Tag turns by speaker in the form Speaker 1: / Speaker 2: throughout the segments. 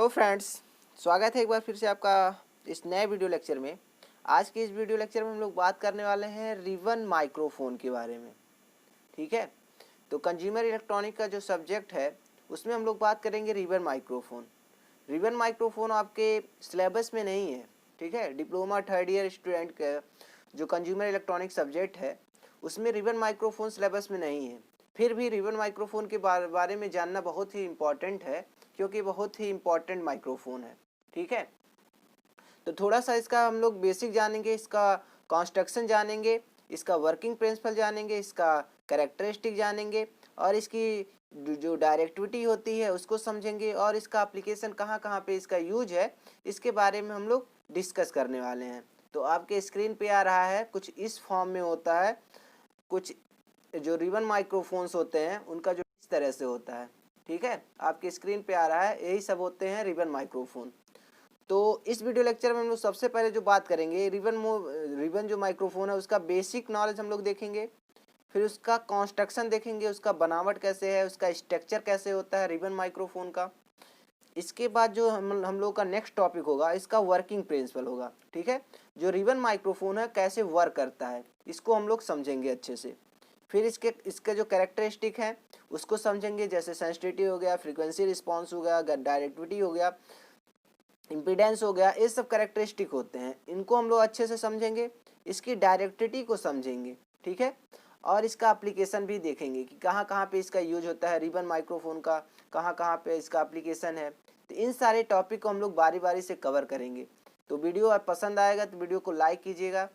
Speaker 1: Hello friends, स्वागत है एक बार फिर से आपका इस नए वीडियो लेक्चर में। आज के इस वीडियो लेक्चर में हम लोग बात करने वाले हैं रिबन माइक्रोफोन के बारे में। ठीक है, तो कंज्यूमर इलेक्ट्रॉनिक का जो सब्जेक्ट है उसमें हम लोग बात करेंगे रिबन माइक्रोफोन। रिबन माइक्रोफोन आपके सिलेबस में नहीं है। ठीक है, डिप्लोमा थर्ड ईयर स्टूडेंट का जो कंज्यूमर इलेक्ट्रॉनिक सब्जेक्ट है उसमें रिबन माइक्रोफोन सिलेबस में नहीं है। फिर भी रिबन माइक्रोफोन के बारे में जानना बहुत ही इम्पॉर्टेंट है, क्योंकि बहुत ही इम्पॉर्टेंट माइक्रोफोन है। ठीक है, तो थोड़ा सा इसका हम लोग बेसिक जानेंगे, इसका कंस्ट्रक्शन जानेंगे, इसका वर्किंग प्रिंसिपल जानेंगे, इसका कैरेक्टरिस्टिक जानेंगे और इसकी जो डायरेक्टिविटी होती है उसको समझेंगे और इसका एप्लीकेशन कहाँ कहाँ पे इसका यूज है इसके बारे में हम लोग डिस्कस करने वाले हैं। तो आपके स्क्रीन पे आ रहा है, कुछ इस फॉर्म में होता है। कुछ जो रिबन माइक्रोफोन्स होते हैं उनका जो इस तरह से होता है। ठीक है, आपके स्क्रीन पे आ रहा है, यही सब होते हैं रिबन माइक्रोफोन। तो इस वीडियो लेक्चर में हम लोग सबसे पहले जो बात करेंगे रिबन जो माइक्रोफोन है उसका बेसिक नॉलेज हम लोग देखेंगे, फिर उसका कंस्ट्रक्शन देखेंगे, उसका बनावट कैसे है, उसका स्ट्रक्चर कैसे होता है रिबन माइक्रोफोन का। इसके बाद जो हम लोग का नेक्स्ट टॉपिक होगा इसका वर्किंग प्रिंसिपल होगा। ठीक है, जो रिबन माइक्रोफोन है कैसे वर्क करता है इसको हम लोग समझेंगे अच्छे से। फिर इसके जो कैरेक्टरिस्टिक है उसको समझेंगे, जैसे सेंसिटिविटी हो गया, फ्रीक्वेंसी रिस्पॉन्स हो गया, डायरेक्टिविटी हो गया, इम्पीडेंस हो गया, ये सब कैरेक्टरिस्टिक होते हैं। इनको हम लोग अच्छे से समझेंगे, इसकी डायरेक्टिविटी को समझेंगे। ठीक है, और इसका एप्लीकेशन भी देखेंगे कि कहाँ कहाँ पे इसका यूज होता है, रिबन माइक्रोफोन का कहाँ कहाँ पे इसका एप्लीकेशन है। तो इन सारे टॉपिक को हम लोग बारी बारी से कवर करेंगे। तो वीडियो पसंद आएगा तो वीडियो को लाइक कीजिएगा।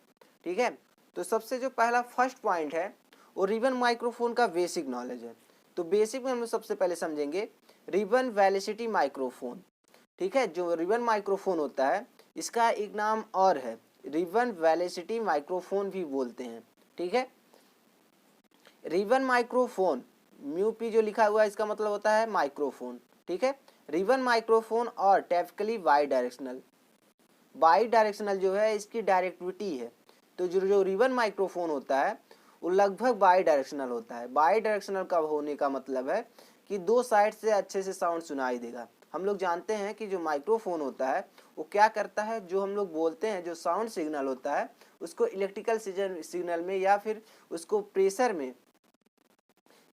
Speaker 1: ठीक है, तो सबसे जो पहला फर्स्ट पॉइंट है वो रिबन माइक्रोफोन का बेसिक नॉलेज है। तो बेसिक में हम लोग सबसे पहले समझेंगे रिबन वेलोसिटी माइक्रोफोन। ठीक है, जो रिबन माइक्रोफोन होता है इसका एक नाम और है, रिबन वेलोसिटी माइक्रोफोन भी बोलते हैं। ठीक है, रिबन माइक्रोफोन म्यू पी जो लिखा हुआ है इसका मतलब होता है माइक्रोफोन। ठीक है, रिबन माइक्रोफोन और टिपिकली बाई डायरेक्शनल जो है इसकी डायरेक्टिविटी है। तो जो रिबन माइक्रोफोन होता है वो लगभग बाई डायरेक्शनल होता है। बाई डायरेक्शनल का होने का मतलब है कि दो साइड से अच्छे से साउंड सुनाई देगा। हम लोग जानते हैं कि जो माइक्रोफोन होता है वो क्या करता है, जो हम लोग बोलते हैं जो साउंड सिग्नल होता है उसको इलेक्ट्रिकल सिग्नल में या फिर उसको प्रेशर में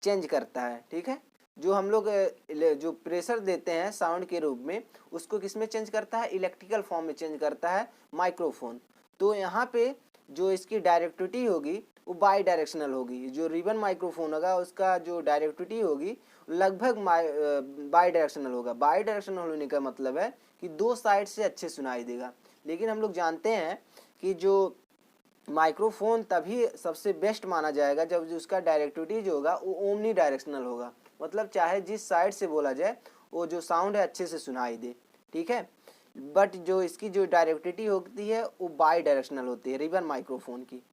Speaker 1: चेंज करता है। ठीक है, जो हम लोग जो प्रेशर देते हैं साउंड के रूप में उसको किस में चेंज करता है, इलेक्ट्रिकल फॉर्म में चेंज करता है माइक्रोफोन। तो यहाँ पे जो इसकी डायरेक्टिविटी होगी वो बाई डायरेक्शनल होगी। जो रिबन माइक्रोफोन होगा उसका जो डायरेक्टिविटी होगी लगभग बाई डायरेक्शनल होगा। बाई डायरेक्शनल होने का मतलब है कि दो साइड से अच्छे सुनाई देगा। लेकिन हम लोग जानते हैं कि जो माइक्रोफोन तभी सबसे बेस्ट माना जाएगा जब उसका डायरेक्टिविटी जो होगा वो ओमनी डायरेक्शनल होगा, मतलब चाहे जिस साइड से बोला जाए वो जो साउंड है अच्छे से सुनाई दे। ठीक है, बट जो इसकी जो डायरेक्टिविटी होती है वो बाई डायरेक्शनल होती है रिबन माइक्रोफोन की।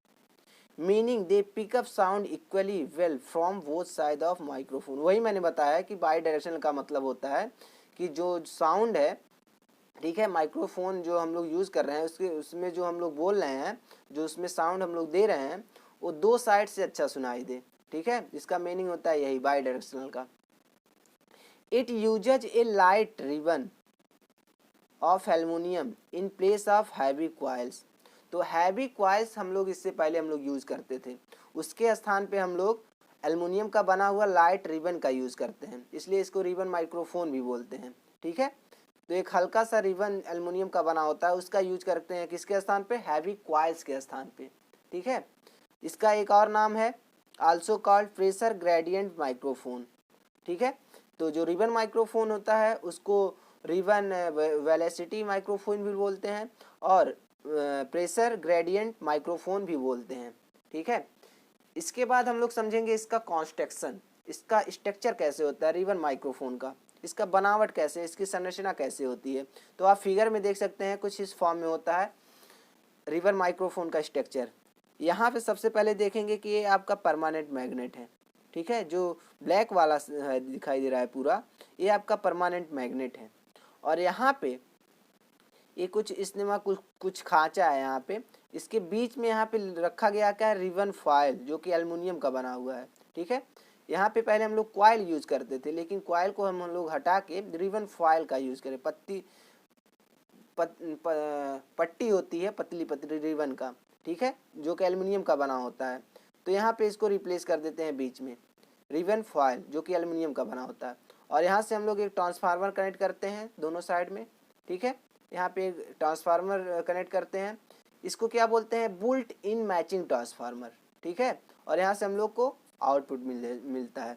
Speaker 1: Meaning they pick up sound equally well from both side of microphone. वही मैंने बताया कि बाई डायरेक्शनल का मतलब होता है कि जो साउंड है, ठीक है, माइक्रोफोन जो हम लोग यूज़ कर रहे हैं उसमें जो हम लोग बोल रहे हैं, जो उसमें साउंड हम लोग दे रहे हैं वो दो साइड से अच्छा सुनाई दे। ठीक है, इसका मीनिंग होता है यही बाई डायरेक्शनल का। It uses A light ribbon of aluminium in place of heavy coils. तो हैवी क्वाइल्स हम लोग इससे पहले हम लोग यूज़ करते थे, उसके स्थान पे हम लोग एल्युमिनियम का बना हुआ लाइट रिबन का यूज़ करते हैं, इसलिए इसको रिबन माइक्रोफोन भी बोलते हैं। ठीक है, तो एक हल्का सा रिबन एल्युमिनियम का बना होता है उसका यूज करते हैं किसके स्थान पे, हैवी क्वाइल्स के स्थान पे। ठीक है, इसका एक और नाम है also called pressure gradient microphone. ठीक है, तो जो रिबन माइक्रोफोन होता है उसको रिबन वेलोसिटी माइक्रोफोन भी बोलते हैं और प्रेशर ग्रेडियंट माइक्रोफोन भी बोलते हैं। ठीक है, इसके बाद हम लोग समझेंगे इसका कंस्ट्रक्शन, इसका स्ट्रक्चर कैसे होता है रिबन माइक्रोफोन का, इसका बनावट कैसे, इसकी संरचना कैसे होती है। तो आप फिगर में देख सकते हैं कुछ इस फॉर्म में होता है रिबन माइक्रोफोन का स्ट्रक्चर। यहाँ पे सबसे पहले देखेंगे कि ये आपका परमानेंट मैग्नेट है। ठीक है, जो ब्लैक वाला दिखाई दे रहा है पूरा, ये आपका परमानेंट मैग्नेट है। और यहाँ पे ये कुछ इसमें कुछ खांचा है यहाँ पे, इसके बीच में यहाँ पे रखा गया क्या है, रिबन फॉयल जो कि एल्युमिनियम का बना हुआ है। ठीक है, यहाँ पे पहले हम लोग कॉइल यूज करते थे, लेकिन कॉइल को हम लोग हटा के रिबन फॉयल का यूज करें। पट्टी होती है पतली पतली रिबन का, ठीक है, जो कि एल्युमिनियम का बना होता है। तो यहाँ पे इसको रिप्लेस कर देते हैं बीच में रिबन फॉयल जो कि एल्युमिनियम का बना होता है। और यहाँ से हम लोग एक ट्रांसफार्मर कनेक्ट करते हैं दोनों साइड में, ठीक है, यहाँ पे एक ट्रांसफार्मर कनेक्ट करते हैं। इसको क्या बोलते हैं, बुल्ट इन मैचिंग ट्रांसफार्मर, ठीक है। और यहाँ से हम लोग को आउटपुट मिलता है।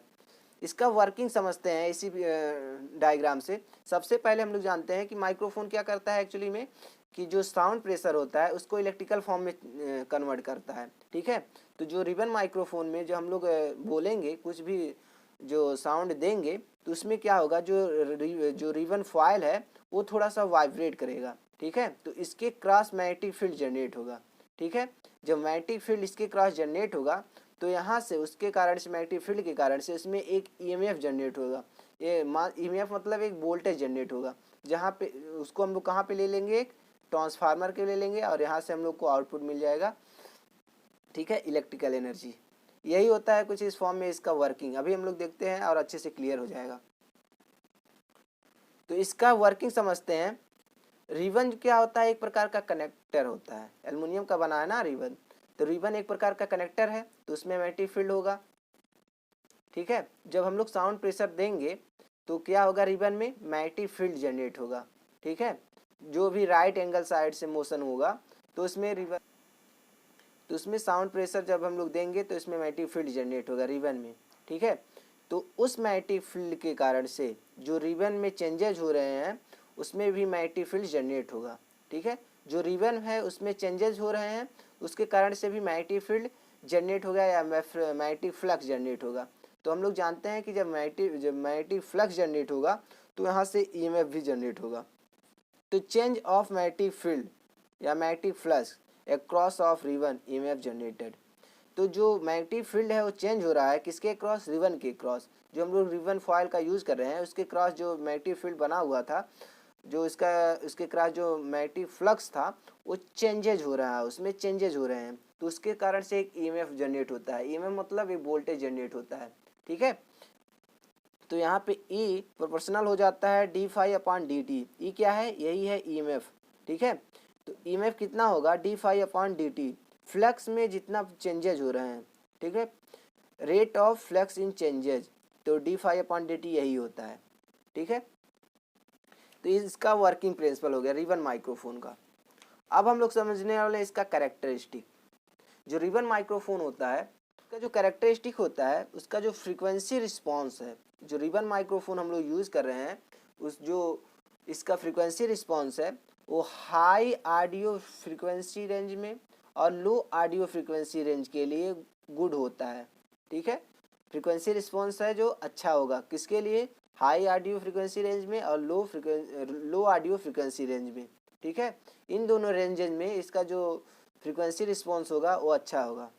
Speaker 1: इसका वर्किंग समझते हैं इसी डायग्राम से। सबसे पहले हम लोग जानते हैं कि माइक्रोफोन क्या करता है एक्चुअली में, कि जो साउंड प्रेशर होता है उसको इलेक्ट्रिकल फॉर्म में कन्वर्ट करता है, ठीक है। तो जो रिबन माइक्रोफोन में जो हम लोग बोलेंगे, कुछ भी जो साउंड देंगे, तो उसमें क्या होगा, जो रिबन फॉयल है वो थोड़ा सा वाइब्रेट करेगा, ठीक है। तो इसके क्रॉस मैग्नेटिक फील्ड जनरेट होगा, ठीक है। जब मैग्नेटिक फील्ड इसके क्रॉस जनरेट होगा तो यहाँ से उसके कारण से मैग्नेटिक फील्ड के कारण से इसमें एक ईएमएफ जनरेट होगा। ये ईएमएफ मतलब एक वोल्टेज जनरेट होगा, जहाँ पे उसको हम लोग कहाँ पे ले लेंगे, एक ट्रांसफार्मर के ले लेंगे, और यहाँ से हम लोग को आउटपुट मिल जाएगा, ठीक है, इलेक्ट्रिकल एनर्जी। यही होता है कुछ इस फॉर्म में इसका वर्किंग। अभी हम लोग देखते हैं और अच्छे से क्लियर हो जाएगा। तो इसका वर्किंग समझते हैं। रिबन क्या होता है, एक प्रकार का कनेक्टर होता है, एल्युमिनियम का बना है ना रिबन। तो रिबन एक प्रकार का कनेक्टर है, तो उसमें मैग्नेटिक फील्ड होगा, ठीक है। जब हम लोग साउंड प्रेशर देंगे तो क्या होगा, रिबन में मैग्नेटिक फील्ड जनरेट होगा, ठीक है। जो भी राइट एंगल साइड से मोशन होगा तो उसमें साउंड प्रेशर जब हम लोग देंगे तो इसमें मैग्नेटिक फील्ड जनरेट होगा रिबन में, ठीक है। तो उस मैग्नेटिक फील्ड के कारण से जो रिबन में चेंजेज हो रहे हैं उसमें भी मैग्नेटिक फील्ड जनरेट होगा, ठीक है। जो रिबन है उसमें चेंजेज हो रहे हैं उसके कारण से भी मैग्नेटिक फील्ड जनरेट होगा या मैग्नेटिक फ्लक्स जनरेट होगा। तो हम लोग जानते हैं कि जब मैग्नेटिक फ्लक्स जनरेट होगा तो यहाँ से ईएमएफ भी जनरेट होगा। तो चेंज ऑफ मैग्नेटिक फील्ड या magnetic flux across of ribbon EMF generated. तो जो मैग्नेटिक फील्ड है वो चेंज हो रहा है किसके क्रॉस, रिबन के क्रॉस। जो हम लोग रिबन फॉयल का यूज़ कर रहे हैं उसके क्रॉस जो मैग्नेटिक फील्ड बना हुआ था, जो उसके क्रॉस जो मैग्नेटिक फ्लक्स था वो चेंजेज हो रहा है, उसमें चेंजेज हो रहे हैं। तो उसके कारण से एक ईएमएफ जनरेट होता है। ईएमएफ मतलब एक वोल्टेज जनरेट होता है, ठीक है। तो यहाँ पे E प्रोपोर्शनल हो जाता है d∅/dt। E क्या है, यही है ईएमएफ, ठीक है। तो ईएमएफ कितना होगा, d∅/dt, फ्लक्स में जितना चेंजेज हो रहे हैं, ठीक है, rate of flux in changes. तो d∅/dt यही होता है, ठीक है। तो इसका वर्किंग प्रिंसिपल हो गया रिबन माइक्रोफोन का। अब हम लोग समझने वाले इसका कैरेक्टरिस्टिक। जो रिबन माइक्रोफोन होता है उसका जो कैरेक्टरिस्टिक होता है, उसका जो फ्रीक्वेंसी रिस्पॉन्स है, जो रिबन माइक्रोफोन हम लोग यूज़ कर रहे हैं उस जो इसका फ्रीक्वेंसी रिस्पॉन्स है वो हाई ऑडियो फ्रीक्वेंसी रेंज में और लो ऑडियो फ्रीक्वेंसी रेंज के लिए गुड होता है, ठीक है। फ्रीक्वेंसी रिस्पॉन्स है जो अच्छा होगा किसके लिए, हाई ऑडियो फ्रीक्वेंसी रेंज में और लो ऑडियो फ्रीक्वेंसी रेंज में, ठीक है। इन दोनों रेंजेज में इसका जो फ्रीक्वेंसी रिस्पॉन्स होगा वो अच्छा होगा।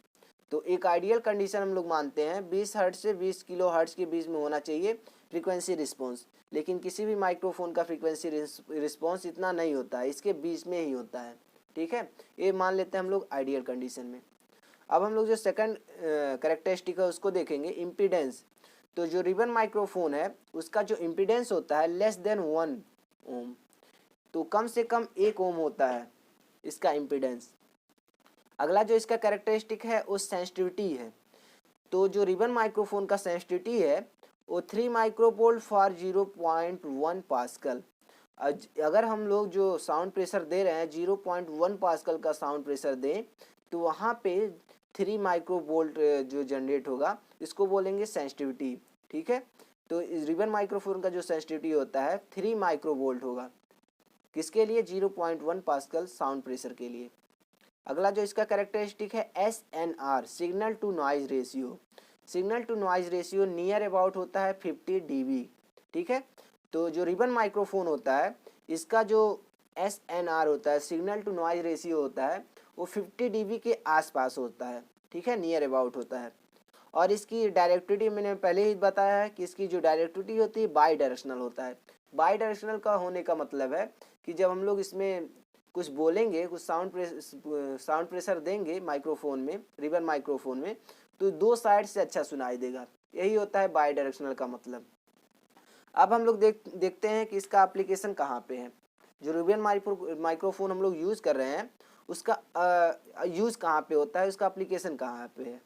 Speaker 1: तो एक आइडियल कंडीशन हम लोग मानते हैं 20 हर्ट्ज से 20 किलो हर्ट्ज के बीच में होना चाहिए फ्रीक्वेंसी रिस्पॉन्स। लेकिन किसी भी माइक्रोफोन का फ्रीक्वेंसी रिस्पॉन्स इतना नहीं होता है, इसके बीच में ही होता है, ठीक है। ये मान लेते हैं हम लोग आइडियल कंडीशन में। अब हम लोग जो सेकंड कैरेक्टरिस्टिक है उसको देखेंगे, इम्पीडेंस। तो जो रिबन माइक्रोफोन है उसका जो इम्पीडेंस होता है लेस देन 1 ओम, तो कम से कम 1 ओम होता है इसका इम्पीडेंस। अगला जो इसका कैरेक्टरिस्टिक है वो सेंसिटिविटी है। तो जो रिबन माइक्रोफोन का सेंसिटिविटी है वो 3 माइक्रोवोल्ट फॉर 0.1 पास्कल। अगर हम लोग जो साउंड प्रेशर दे रहे हैं 0.1 पास्कल का साउंड प्रेशर दें तो वहाँ पे 3 माइक्रोवोल्ट जो जनरेट होगा इसको बोलेंगे सेंसिटिविटी, ठीक है। तो इस रिबन माइक्रोफोन का जो सेंसिटिविटी होता है 3 माइक्रोवोल्ट होगा किसके लिए, 0.1 पास्कल साउंड प्रेशर के लिए। अगला जो इसका कैरेक्टरिस्टिक है SNR, signal to noise ratio. Signal to noise ratio near about होता है 50 dB, ठीक है। तो जो रिबन माइक्रोफोन होता है इसका जो SNR होता है, सिग्नल टू नॉइज रेशियो होता है, वो 50 dB के आसपास होता है, ठीक है, नियर अबाउट होता है। और इसकी डायरेक्टिविटी मैंने पहले ही बताया है कि इसकी जो डायरेक्टिविटी होती है बाई डायरेक्शनल होता है। बाई डायरेक्शनल का होने का मतलब है कि जब हम लोग इसमें कुछ बोलेंगे, कुछ साउंड प्रेशर देंगे माइक्रोफोन में, रिबन माइक्रोफोन में, तो 2 साइड से अच्छा सुनाई देगा। यही होता है बाई डायरेक्शनल का मतलब। अब हम लोग देखते हैं कि इसका एप्लीकेशन कहाँ पे है। जो रिबन माइक्रोफोन हम लोग यूज़ कर रहे हैं उसका यूज़ कहाँ पे होता है, उसका एप्लीकेशन कहाँ पे है।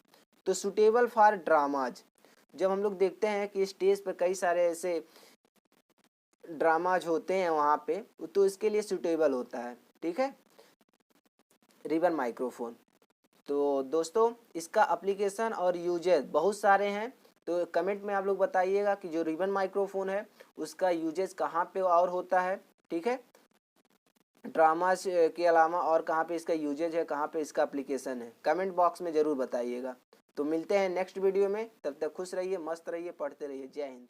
Speaker 1: तो सुटेबल फॉर ड्रामाज, जब हम लोग देखते हैं कि स्टेज पर कई सारे ऐसे ड्रामाज होते हैं वहाँ पे, तो इसके लिए सुटेबल होता है, ठीक है, रिबन माइक्रोफोन। तो दोस्तों इसका एप्लीकेशन और यूजेज बहुत सारे हैं, तो कमेंट में आप लोग बताइएगा कि जो रिबन माइक्रोफोन है उसका यूजेज कहाँ पे और होता है, ठीक है, ड्रामाज के अलावा और कहाँ पे इसका यूजेज है, कहाँ पे इसका एप्लीकेशन है, कमेंट बॉक्स में ज़रूर बताइएगा। तो मिलते हैं नेक्स्ट वीडियो में, तब तक खुश रहिए, मस्त रहिए, पढ़ते रहिए। जय हिंद।